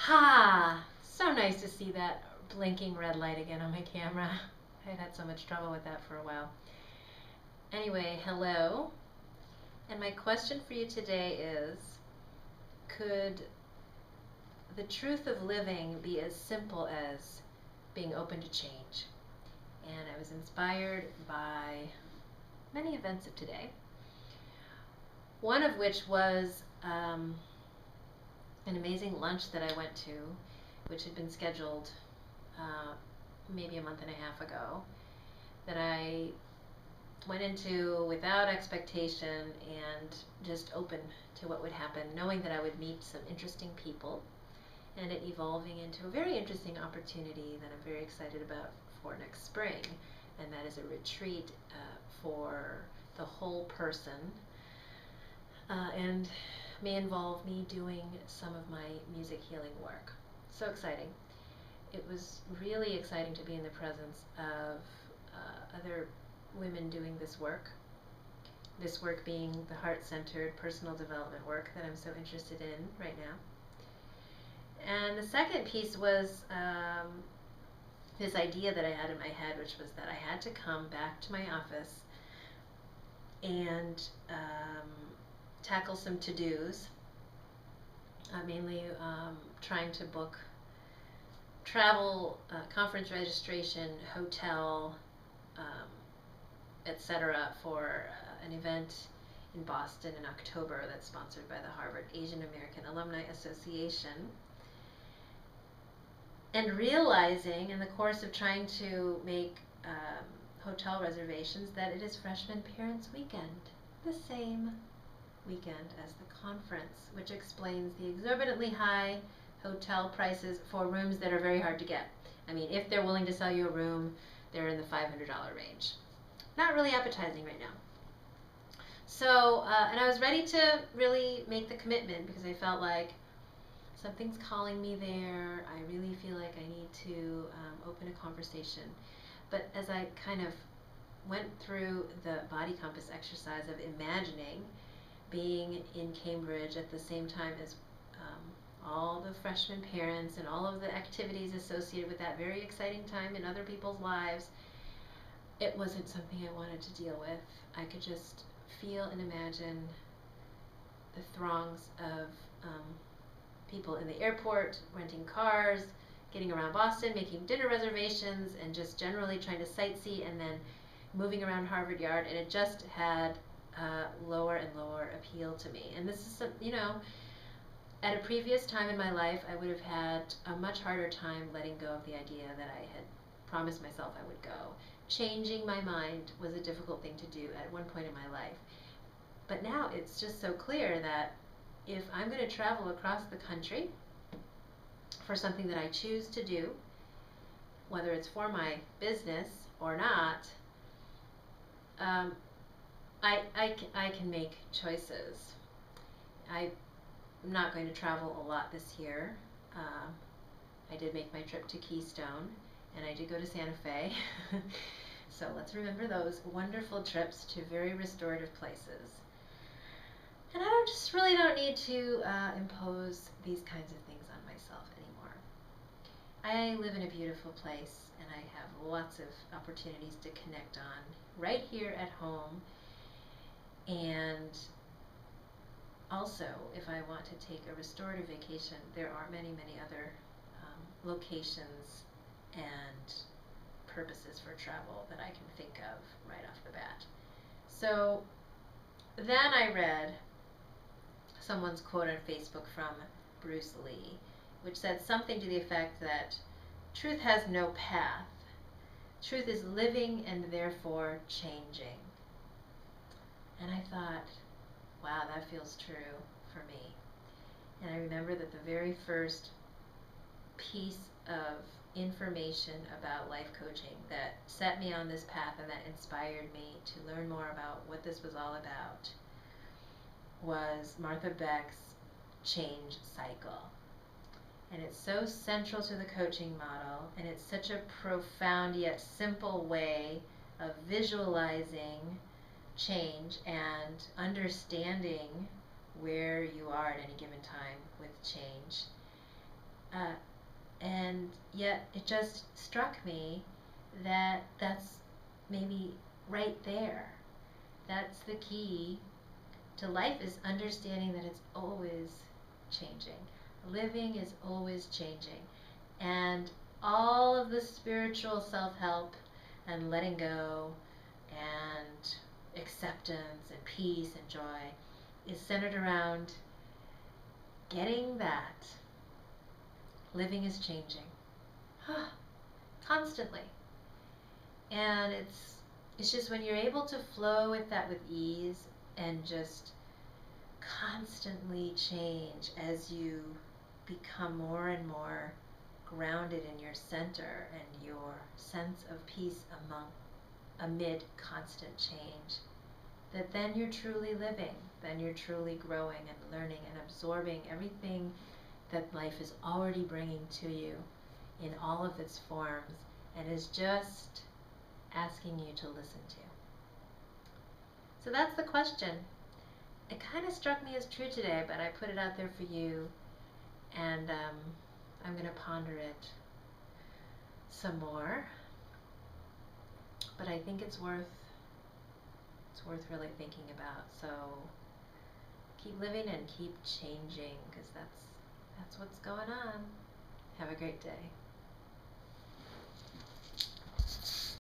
Ha! So nice to see that blinking red light again on my camera. I've had so much trouble with that for a while. Anyway, hello. And my question for you today is, could the truth of living be as simple as being open to change? And I was inspired by many events of today. One of which was an amazing lunch that I went to, which had been scheduled maybe a month and a half ago, that I went into without expectation and just open to what would happen, knowing that I would meet some interesting people, and it evolving into a very interesting opportunity that I'm very excited about for next spring, and that is a retreat for the whole person, and may involve me doing some of my music healing work. So exciting. It was really exciting to be in the presence of other women doing this work. This work being the heart-centered personal development work that I'm so interested in right now. And the second piece was this idea that I had in my head, which was that I had to come back to my office and tackle some to-dos, mainly trying to book travel, conference registration, hotel, etc. for an event in Boston in October that's sponsored by the Harvard Asian American Alumni Association. And realizing in the course of trying to make hotel reservations that it is Freshman Parents Weekend, the same weekend as the conference, which explains the exorbitantly high hotel prices for rooms that are very hard to get. I mean, if they're willing to sell you a room, they're in the $500 range. Not really appetizing right now. So, and I was ready to really make the commitment because I felt like something's calling me there. I really feel like I need to open a conversation. But as I kind of went through the body compass exercise of imagining being in Cambridge at the same time as all the freshman parents and all of the activities associated with that very exciting time in other people's lives, it wasn't something I wanted to deal with. I could just feel and imagine the throngs of people in the airport, renting cars, getting around Boston, making dinner reservations, and just generally trying to sightsee and then moving around Harvard Yard, and it just had lower and lower appeal to me. And this is, at a previous time in my life, I would have had a much harder time letting go of the idea that I had promised myself I would go. Changing my mind was a difficult thing to do at one point in my life. But now it's just so clear that if I'm going to travel across the country for something that I choose to do, whether it's for my business or not, I can make choices. I'm not going to travel a lot this year. I did make my trip to Keystone, and I did go to Santa Fe. So let's remember those wonderful trips to very restorative places. And I just really don't need to impose these kinds of things on myself anymore. I live in a beautiful place, and I have lots of opportunities to connect on right here at home. And also, if I want to take a restorative vacation, there are many, many other locations and purposes for travel that I can think of right off the bat. So then I read someone's quote on Facebook from Bruce Lee, which said something to the effect that truth has no path. Truth is living and therefore changing. And I thought, wow, that feels true for me. And I remember that the very first piece of information about life coaching that set me on this path and that inspired me to learn more about what this was all about was Martha Beck's change cycle. And it's so central to the coaching model, and it's such a profound yet simple way of visualizing change and understanding where you are at any given time with change. And yet it just struck me that that's maybe right there. That's the key to life, is understanding that it's always changing. Living is always changing. And all of the spiritual self-help and letting go and acceptance and peace and joy is centered around getting that living is changing constantly. And it's just when you're able to flow with that with ease and just constantly change as you become more and more grounded in your center and your sense of peace amid constant change, that then you're truly living, then you're truly growing and learning and absorbing everything that life is already bringing to you in all of its forms and is just asking you to listen to. So that's the question. It kind of struck me as true today, but I put it out there for you, and I'm going to ponder it some more. But I think it's worth really thinking about. So keep living and keep changing, because that's what's going on. Have a great day.